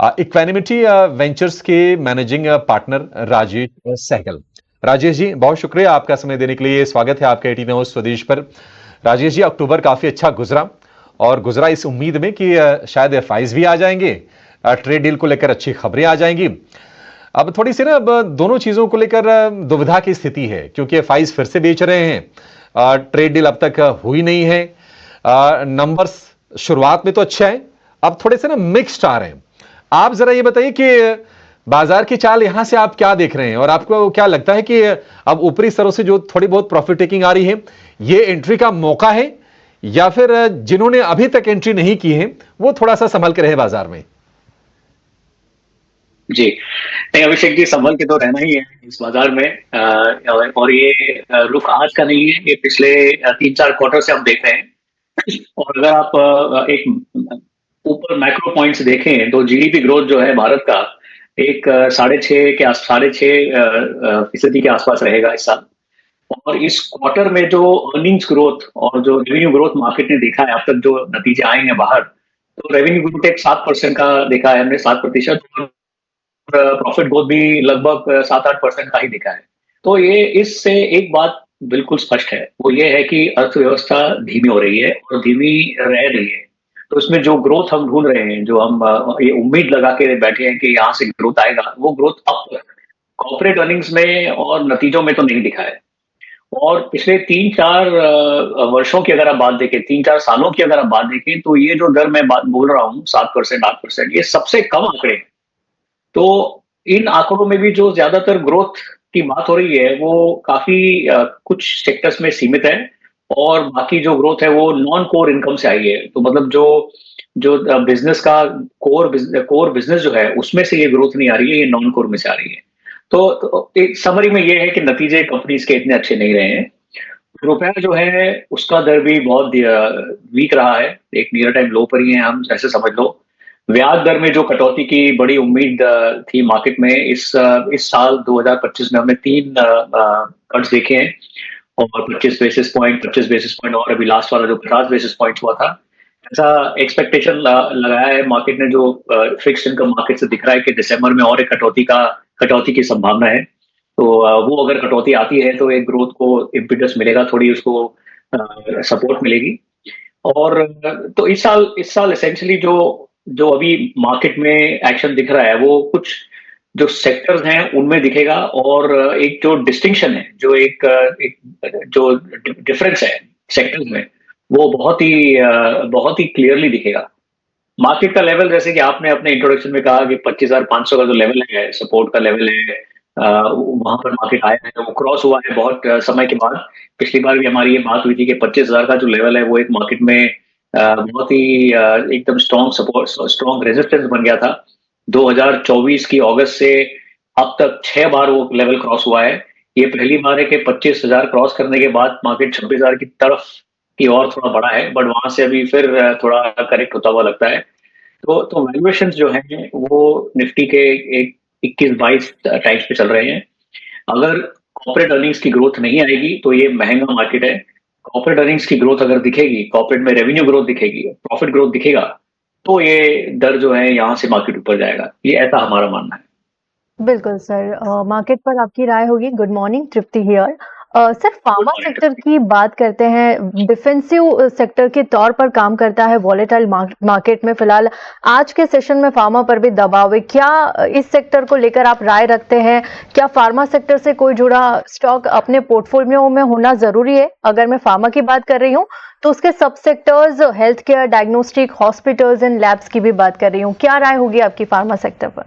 Equanimity ventures के managing partner Rajesh Sehgal. Rajesh ji, बहुत शुक्रिया आपका समय देने के लिए। स्वागत है आपका 18 हाउस स्वदेश पर। राजेश जी, अक्टूबर काफी अच्छा गुजरा और गुजरा इस उम्मीद में कि शायद एफआईज भी आ जाएंगे, ट्रेड डील को लेकर अच्छी खबरें आ जाएंगी। अब थोड़ी सी ना अब दोनों चीजों को लेकर दुविधा की स्थिति है, क्योंकि एफआईज फिर से बेच रहे हैं, ट्रेड डील अब तक हुई नहीं है। नंबर्स शुरुआत में तो अच्छा है, अब थोड़े से ना मिक्स्ड आ रहे हैं। आप जरा ये बताइए कि बाजार की चाल यहां से आप क्या देख रहे हैं और आपको क्या लगता है कि अब ऊपरी स्तरों से जो थोड़ी बहुत प्रॉफिट टेकिंग आ रही है, ये एंट्री का मौका है या फिर जिन्होंने अभी तक एंट्री नहीं की है वो थोड़ा सा संभल के रहे बाजार में? जी, नहीं अभिषेक जी, संभल के तो रहना ही है इस बाजार में। और ये रुख आज का नहीं है, ये पिछले 3-4 क्वार्टर से हम देख रहे हैं। और अगर आप ऊपर मैक्रो पॉइंट्स देखें तो जीडीपी ग्रोथ जो है भारत का एक 6.5% के आसपास रहेगा इस साल। और इस क्वार्टर में जो अर्निंग्स ग्रोथ और जो रेवेन्यू ग्रोथ मार्केट ने देखा है, अब तक जो नतीजे आए हैं बाहर, तो रेवेन्यू ग्रोथ एक 7% का देखा है हमने, 7%। प्रॉफिट ग्रोथ भी लगभग 7-8% का ही दिखा है। तो ये इससे एक बात बिल्कुल स्पष्ट है, वो ये है कि अर्थव्यवस्था धीमी हो रही है और धीमी रह रही है। तो इसमें जो ग्रोथ हम ढूंढ रहे हैं, जो हम ये उम्मीद लगा के बैठे हैं कि यहाँ से ग्रोथ आएगा, वो ग्रोथ अब तक कॉर्पोरेट अर्निंग्स में और नतीजों में तो नहीं दिखा है। और पिछले 3-4 वर्षों की अगर आप बात देखें, 3-4 सालों की अगर आप बात देखें, तो ये जो दर मैं बात बोल रहा हूँ, 7%, 8%, ये सबसे कम आंकड़े हैं। तो इन आंकड़ों में भी जो ज्यादातर ग्रोथ की बात हो रही है, वो काफी कुछ सेक्टर्स में सीमित है। और बाकी जो ग्रोथ है वो नॉन कोर इनकम से आई है। तो मतलब जो जो बिजनेस का कोर बिजनेस जो है, उसमें से ये ग्रोथ नहीं आ रही है, ये नॉन कोर में से आ रही है। तो एक समरी में ये है कि नतीजे कंपनीज के इतने अच्छे नहीं रहे हैं। रुपया जो है उसका दर भी बहुत वीक रहा है, एक नियर टाइम लो पर ही है, हम ऐसे समझ लो। ब्याज दर में जो कटौती की बड़ी उम्मीद थी मार्केट में, इस साल 2025 में हमने 3 कट्स देखे हैं। और 25 बेसिस पॉइंट, और अभी लास्ट वाला जो 50 बेसिस पॉइंट हुआ था, ऐसा एक्सपेक्टेशन लगाया है मार्केट ने। जो फिक्स्ड इनकम मार्केट से दिख रहा है कि दिसंबर में और एक कटौती की संभावना है। तो वो अगर कटौती आती है तो एक ग्रोथ को इम्पिटस मिलेगा, थोड़ी उसको सपोर्ट मिलेगी। और तो इस साल एसेंशियली जो जो अभी मार्केट में एक्शन दिख रहा है, वो कुछ जो सेक्टर्स हैं उनमें दिखेगा। और एक जो डिस्टिंक्शन है, एक जो डिफरेंस है सेक्टर्स में, वो बहुत ही क्लियरली दिखेगा। मार्केट का लेवल, जैसे कि आपने अपने इंट्रोडक्शन में कहा कि 25,500 का जो लेवल है, सपोर्ट का लेवल है, वहां पर मार्केट आया है, वो क्रॉस हुआ है बहुत समय के बाद। पिछली बार भी हमारी ये बात हुई थी कि 25,000 का जो लेवल है, वो एक मार्केट में बहुत ही एकदम स्ट्रॉन्ग सपोर्ट, स्ट्रॉन्ग रेजिस्टेंस बन गया था। 2024 की अगस्त से अब तक 6 बार वो लेवल क्रॉस हुआ है। ये पहली बार है कि 25,000 क्रॉस करने के बाद मार्केट 26,000 की तरफ की और थोड़ा बढ़ा है, बट वहां से अभी फिर थोड़ा करेक्ट होता हुआ लगता है। तो वैल्यूएशंस जो हैं वो निफ्टी के एक 21-22 टाइप्स पे चल रहे हैं। अगर कॉर्पोरेट अर्निंग्स की ग्रोथ नहीं आएगी तो ये महंगा मार्केट है। कॉर्पोरेट अर्निंग्स की ग्रोथ अगर दिखेगी, कॉर्पोरेट में रेवेन्यू ग्रोथ दिखेगी, प्रॉफिट ग्रोथ दिखेगा, तो ये दर जो है यहाँ से मार्केट ऊपर जाएगा। ये ऐसा हमारा मानना है। बिल्कुल सर, मार्केट पर आपकी राय होगी। Good morning, Tripti here. Sir, pharma morning. Sector की बात करते हैं। डिफेंसिव सेक्टर के तौर पर काम करता है वॉलेटाइल मार्केट में। फिलहाल आज के सेशन में फार्मा पर भी दबाव है। क्या इस सेक्टर को लेकर आप राय रखते हैं? क्या फार्मा सेक्टर से कोई जुड़ा स्टॉक अपने पोर्टफोलियो में होना जरूरी है? अगर मैं फार्मा की बात कर रही हूँ तो उसके सब sectors health care, diagnostic, hospitals and labs की भी बात कर रही हूँ। क्या राय होगी आपकी फार्मा सेक्टर पर?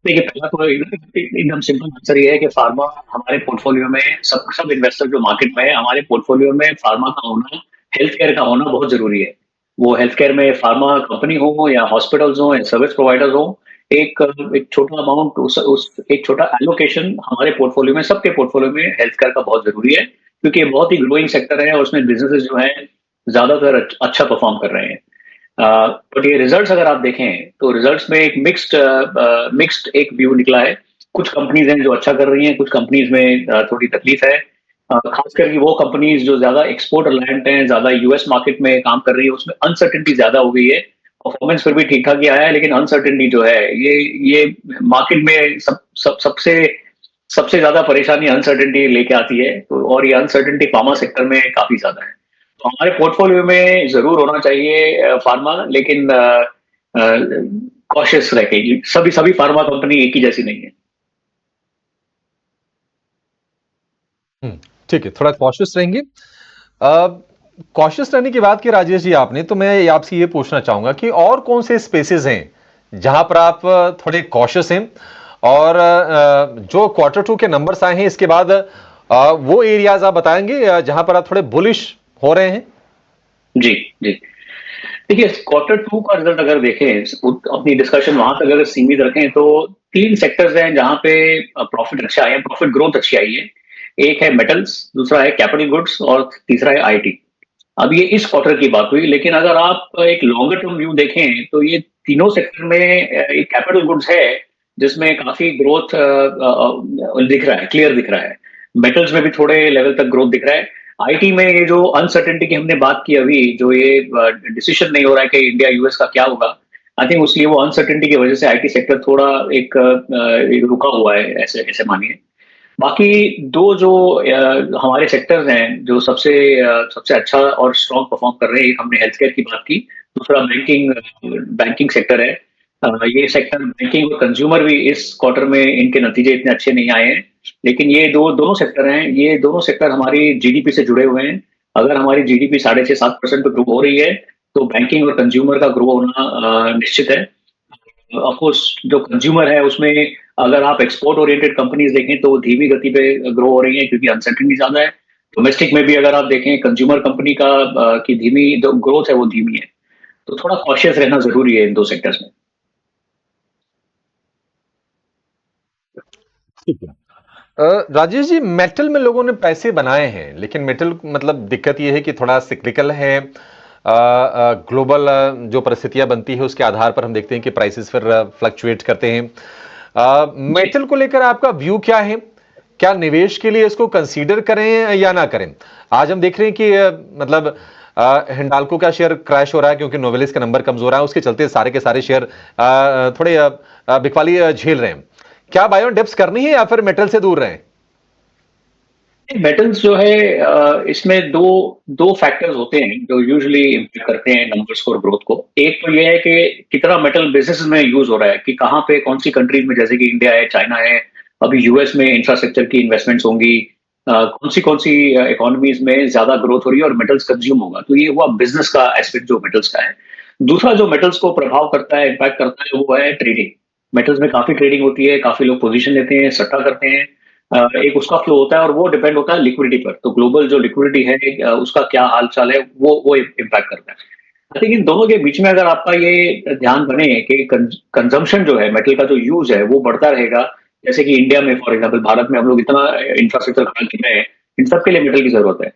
देखिए, पहला तो एकदम सिंपल आंसर ये है कि फार्मा हमारे पोर्टफोलियो में, सब सब इन्वेस्टर जो मार्केट में है, हमारे पोर्टफोलियो में फार्मा का होना, हेल्थ केयर का होना बहुत जरूरी है। वो हेल्थ केयर में फार्मा कंपनी हो या हॉस्पिटल्स हो या सर्विस प्रोवाइडर्स हो, एक एक छोटा अमाउंट, उस एक छोटा एलोकेशन हमारे पोर्टफोलियो में, सबके पोर्टफोलियो में हेल्थ केयर का बहुत जरूरी है। क्योंकि ये बहुत ही ग्रोइंग सेक्टर है और उसमें बिजनेसेस जो है ज्यादातर अच्छा परफॉर्म कर रहे हैं। बट ये रिजल्ट्स अगर आप देखें तो रिजल्ट्स में एक मिक्स्ड एक व्यू निकला है। कुछ कंपनीज हैं जो अच्छा कर रही हैं, कुछ कंपनीज में थोड़ी तकलीफ है। खास करके वो कंपनीज जो ज्यादा एक्सपोर्ट रिलायंट हैं, ज्यादा यूएस मार्केट में काम कर रही है, उसमें अनसर्टेनिटी ज्यादा हो गई है। परफॉर्मेंस फिर भी ठीक ठाक ही आया है, लेकिन अनसर्टेनिटी जो है ये मार्केट में सबसे सबसे ज्यादा परेशानी अनसर्टेनिटी लेके आती है। तो और ये अनसर्टेनिटी फार्मा सेक्टर में काफी ज्यादा है। तो हमारे पोर्टफोलियो में जरूर होना चाहिए फार्मा, लेकिन कॉशियस रह के। सभी सभी फार्मा कंपनी एक ही जैसी नहीं है। ठीक है, थोड़ा कॉशियस रहेंगे। कॉशियस रहने की बात की राजेश जी आपने, तो मैं आपसे ये पूछना चाहूंगा कि और कौन से स्पेसेस हैं जहां पर आप थोड़े कॉशियस हैं, और जो क्वार्टर टू के नंबर्स आए हैं इसके बाद वो एरियाज आप बताएंगे जहां पर आप थोड़े बुलिश हो रहे हैं। जी जी। देखिए, क्वार्टर टू का रिजल्ट अगर देखें, अपनी डिस्कशन वहां तक अगर सीमित रखें, तो तीन सेक्टर्स हैं जहां पे प्रॉफिट अच्छे आए हैं, प्रॉफिट ग्रोथ अच्छी आई है। एक है मेटल्स, दूसरा है कैपिटल गुड्स और तीसरा है आईटी। अब ये इस क्वार्टर की बात हुई, लेकिन अगर आप एक लॉन्गर टर्म व्यू देखें तो ये तीनों सेक्टर में एक कैपिटल गुड्स है जिसमें काफी ग्रोथ दिख रहा है, क्लियर दिख रहा है। मेटल्स में भी थोड़े लेवल तक ग्रोथ दिख रहा है। आईटी में ये जो अनसर्टेनिटी की हमने बात की अभी, जो ये डिसीजन नहीं हो रहा है कि इंडिया यूएस का क्या होगा, आई थिंक उसकी वो अनसर्टेनिटी की वजह से आईटी सेक्टर थोड़ा एक रुका हुआ है, ऐसे ऐसे मानिए। बाकी दो जो हमारे सेक्टर्स हैं जो सबसे अच्छा और स्ट्रॉन्ग परफॉर्म कर रहे हैं, एक हमने हेल्थ केयर की बात की, दूसरा बैंकिंग सेक्टर है। ये सेक्टर बैंकिंग और कंज्यूमर भी इस क्वार्टर में इनके नतीजे इतने अच्छे नहीं आए हैं, लेकिन ये दोनों सेक्टर हैं, ये दोनों सेक्टर हमारी जीडीपी से जुड़े हुए हैं। अगर हमारी जीडीपी 6.5-7% पे ग्रो हो रही है, तो बैंकिंग और कंज्यूमर का ग्रो होना निश्चित है। ऑफ कोर्स जो कंज्यूमर है उसमें अगर आप एक्सपोर्ट ओरिएंटेड कंपनीज देखें तो वो धीमी गति पे ग्रो हो रही हैं, क्योंकि अनसर्टेनिटी ज्यादा है। डोमेस्टिक में भी अगर आप देखें, कंज्यूमर कंपनी की धीमी जो ग्रोथ है वो धीमी है। तो थोड़ा कॉशियस रहना जरूरी है इन दो सेक्टर्स में। ठीक है। राजेश जी, मेटल में लोगों ने पैसे बनाए हैं, लेकिन मेटल मतलब दिक्कत यह है कि थोड़ा सिक्लिकल है। ग्लोबल जो परिस्थितियां बनती है उसके आधार पर हम देखते हैं कि प्राइसेस फिर फ्लक्चुएट करते हैं। मेटल को लेकर आपका व्यू क्या है? क्या निवेश के लिए इसको कंसीडर करें या ना करें? आज हम देख रहे हैं कि मतलब हिंडाल्को का शेयर क्रैश हो रहा है क्योंकि नोवेलिस का नंबर कमजोर है, उसके चलते सारे के सारे शेयर थोड़े बिकवाली झेल रहे हैं। क्या बाय ऑन डिप्स करनी है या फिर मेटल से दूर रहें? मेटल्स जो है, इसमें दो दो फैक्टर्स होते हैं जो यूजुअली इम्पैक्ट करते हैं नंबर्स को और ग्रोथ को। एक तो ये है कि कितना मेटल बिजनेस में यूज हो रहा है, कि कहाँ पे कौन सी कंट्रीज में, जैसे कि इंडिया है, चाइना है, अभी यूएस में इंफ्रास्ट्रक्चर की इन्वेस्टमेंट्स होंगी, कौन सी इकोनॉमीज में ज्यादा ग्रोथ हो रही है और मेटल्स कंज्यूम होगा। तो ये हुआ बिजनेस का एस्पेक्ट जो मेटल्स का है। दूसरा जो मेटल्स को प्रभाव करता है, इम्पैक्ट करता है, वो है ट्रेडिंग। मेटल्स में काफी ट्रेडिंग होती है, काफी लोग पोजीशन लेते हैं, सट्टा करते हैं। एक उसका फ्लो होता है और वो डिपेंड होता है लिक्विडिटी पर। तो ग्लोबल जो लिक्विडिटी है, उसका क्या हाल चाल है, वो इम्पैक्ट करता है। आई थिंक इन दोनों के बीच में अगर आपका ये ध्यान बने कि कंजम्पशन जो है, मेटल का जो यूज है वो बढ़ता रहेगा। जैसे कि इंडिया में फॉर एग्जाम्पल, भारत में हम लोग इतना इंफ्रास्ट्रक्चर खड़ा कर रहे हैं, इन सबके लिए मेटल की जरूरत है।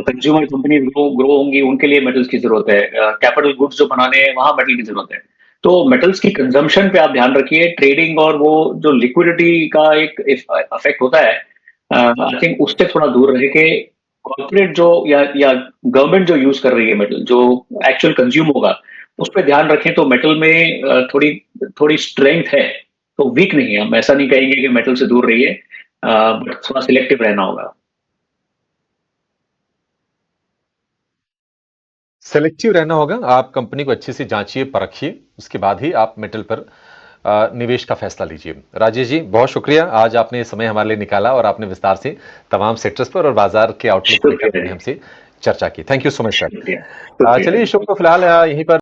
कंज्यूमर कंपनी ग्रो होंगी, उनके लिए मेटल्स की जरूरत है। कैपिटल गुड्स जो बनाने हैं, वहां मेटल की जरूरत है। तो मेटल्स की कंजम्पशन पे आप ध्यान रखिए। ट्रेडिंग और वो जो लिक्विडिटी का एक इफेक्ट होता है, आई थिंक उससे थोड़ा दूर रह के कॉर्पोरेट जो या गवर्नमेंट जो यूज कर रही है मेटल, जो एक्चुअल कंज्यूम होगा, उस पर ध्यान रखें। तो मेटल में थोड़ी थोड़ी स्ट्रेंथ है, तो वीक नहीं है। हम ऐसा नहीं कहेंगे कि मेटल से दूर रहिए, बट थोड़ा सिलेक्टिव रहना होगा। सेलेक्टिव रहना होगा। आप कंपनी को अच्छे से जांचिए, परखिए, उसके बाद ही आप मेटल पर निवेश का फैसला लीजिए। राजेश जी, बहुत शुक्रिया, आज आपने समय हमारे लिए निकाला और आपने विस्तार से तमाम सेक्टर्स पर और बाजार के आउटलुक को लेकर हमसे चर्चा की। Thank you so much sir. चलिए, शो को फिलहाल यहीं पर